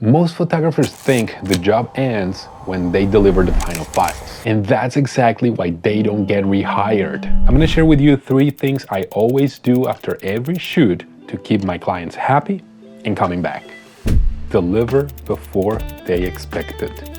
Most photographers think the job ends when they deliver the final files. And that's exactly why they don't get rehired. I'm gonna share with you 3 things I always do after every shoot to keep my clients happy and coming back. Deliver before they expect it.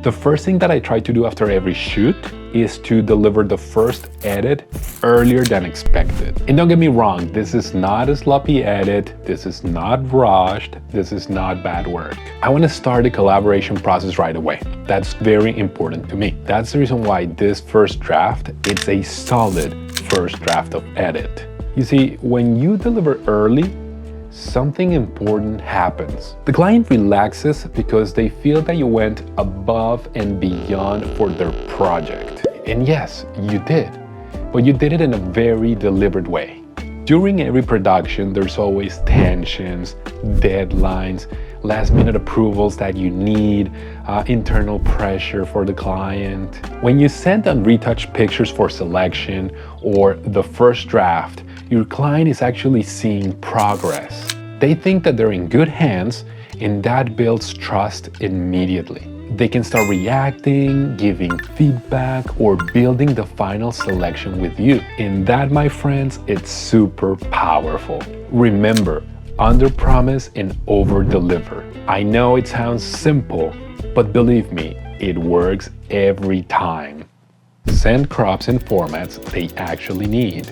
The first thing that I try to do after every shoot is to deliver the first edit earlier than expected. And don't get me wrong, this is not a sloppy edit, this is not rushed, this is not bad work. I want to start the collaboration process right away. That's very important to me. That's the reason why this first draft, it's a solid first draft of edit. You see, when you deliver early, something important happens. The client relaxes because they feel that you went above and beyond for their project. And yes, you did, but you did it in a very deliberate way. During every production, there's always tensions, deadlines, last-minute approvals that you need, internal pressure for the client. When you send unretouched pictures for selection or the first draft, your client is actually seeing progress. They think that they're in good hands, and that builds trust immediately. They can start reacting, giving feedback, or building the final selection with you. And that, my friends, it's super powerful. Remember, under-promise and over-deliver. I know it sounds simple, but believe me, it works every time. Send crops and formats they actually need.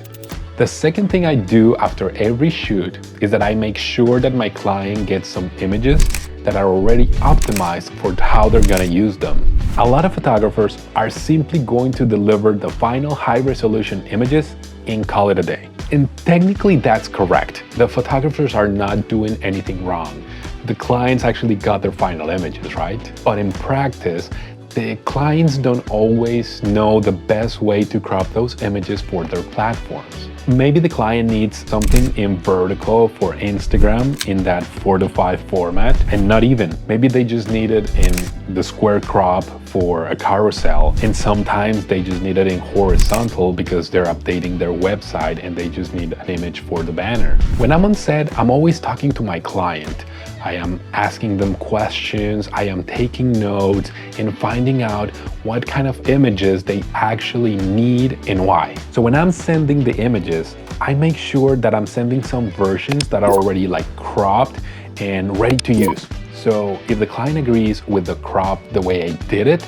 The second thing I do after every shoot is that I make sure that my client gets some images that are already optimized for how they're gonna use them. A lot of photographers are simply going to deliver the final high-resolution images and call it a day. And technically that's correct. The photographers are not doing anything wrong. The clients actually got their final images, right? But in practice, the clients don't always know the best way to crop those images for their platforms. Maybe the client needs something in vertical for Instagram in that 4:5 format, and not even. Maybe they just need it in the square crop for a carousel, and sometimes they just need it in horizontal because they're updating their website and they just need an image for the banner. When I'm on set, I'm always talking to my client. I am asking them questions, I am taking notes and finding out what kind of images they actually need and why. So when I'm sending the images, I make sure that I'm sending some versions that are already cropped and ready to use. So if the client agrees with the crop the way I did it,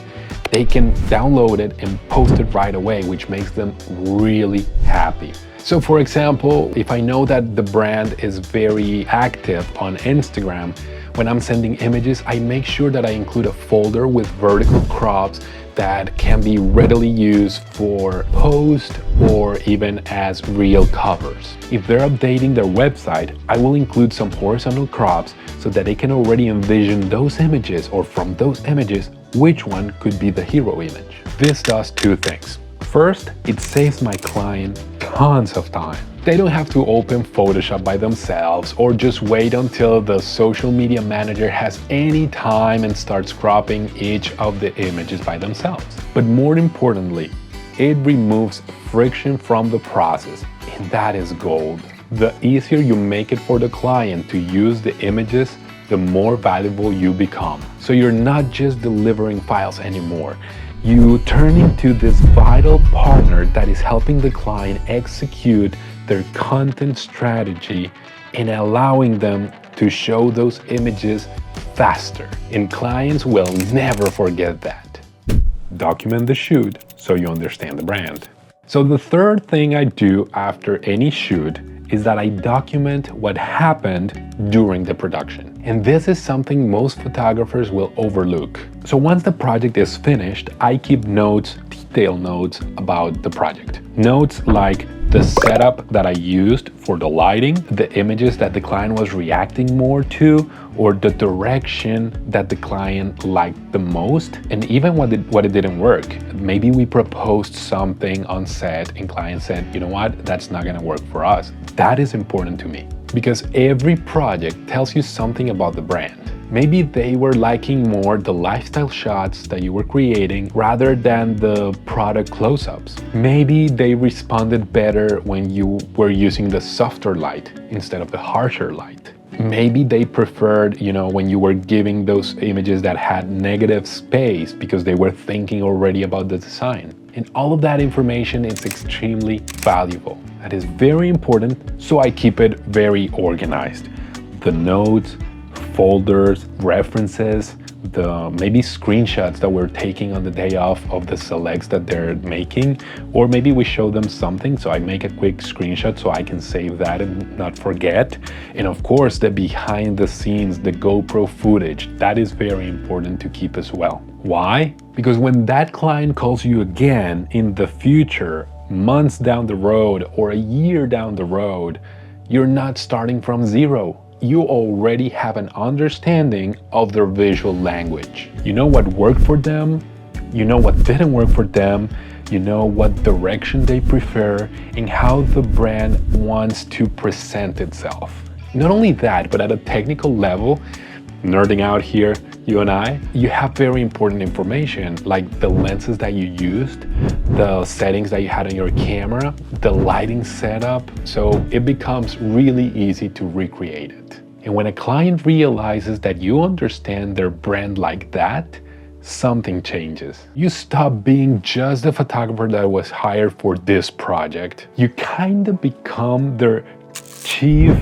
they can download it and post it right away, which makes them really happy. So for example, if I know that the brand is very active on Instagram, when I'm sending images, I make sure that I include a folder with vertical crops that can be readily used for post or even as reel covers. If they're updating their website, I will include some horizontal crops so that they can already envision those images, or from those images, which one could be the hero image. This does 2 things. First, it saves my client tons of time. They don't have to open Photoshop by themselves or just wait until the social media manager has any time and starts cropping each of the images by themselves. But more importantly, it removes friction from the process, and that is gold. The easier you make it for the client to use the images, the more valuable you become. So you're not just delivering files anymore. You turn into this vital partner that is helping the client execute their content strategy and allowing them to show those images faster. And clients will never forget that. Document the shoot so you understand the brand. So the third thing I do after any shoot is that I document what happened during the production. And this is something most photographers will overlook. So once the project is finished, I keep notes, detailed notes about the project. Notes like the setup that I used for the lighting, the images that the client was reacting more to, or the direction that the client liked the most, and even what it didn't work. Maybe we proposed something on set and client said, you know what, that's not gonna work for us. That is important to me because every project tells you something about the brand. Maybe they were liking more the lifestyle shots that you were creating rather than the product close-ups. Maybe they responded better when you were using the softer light instead of the harsher light. Maybe they preferred, when you were giving those images that had negative space because they were thinking already about the design. And all of that information is extremely valuable. That is very important, so I keep it very organized. The notes, folders, references, the maybe screenshots that we're taking on the day off of the selects that they're making, or maybe we show them something, so I make a quick screenshot so I can save that and not forget. And of course, the behind the scenes, the GoPro footage, that is very important to keep as well. Why? Because when that client calls you again in the future, months down the road or a year down the road, you're not starting from zero. You already have an understanding of their visual language. You know what worked for them, you know what didn't work for them, you know what direction they prefer, and how the brand wants to present itself. Not only that, but at a technical level, nerding out here, you and I, you have very important information like the lenses that you used, the settings that you had on your camera, the lighting setup, so it becomes really easy to recreate it. And when a client realizes that you understand their brand like that, something changes. You stop being just the photographer that was hired for this project. You kind of become their chief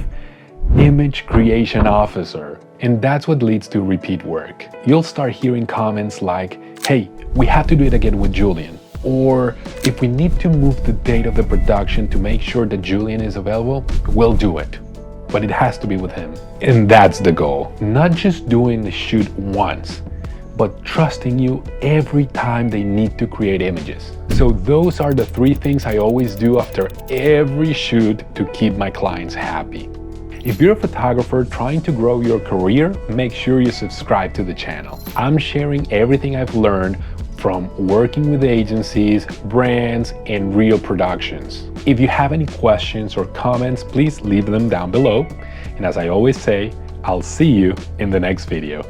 image creation officer. And that's what leads to repeat work. You'll start hearing comments like, hey, we have to do it again with Julian. Or if we need to move the date of the production to make sure that Julian is available, we'll do it. But it has to be with him. And that's the goal. Not just doing the shoot once, but trusting you every time they need to create images. So those are the 3 things I always do after every shoot to keep my clients happy. If you're a photographer trying to grow your career, make sure you subscribe to the channel. I'm sharing everything I've learned from working with agencies, brands, and real productions. If you have any questions or comments, please leave them down below. And as I always say, I'll see you in the next video.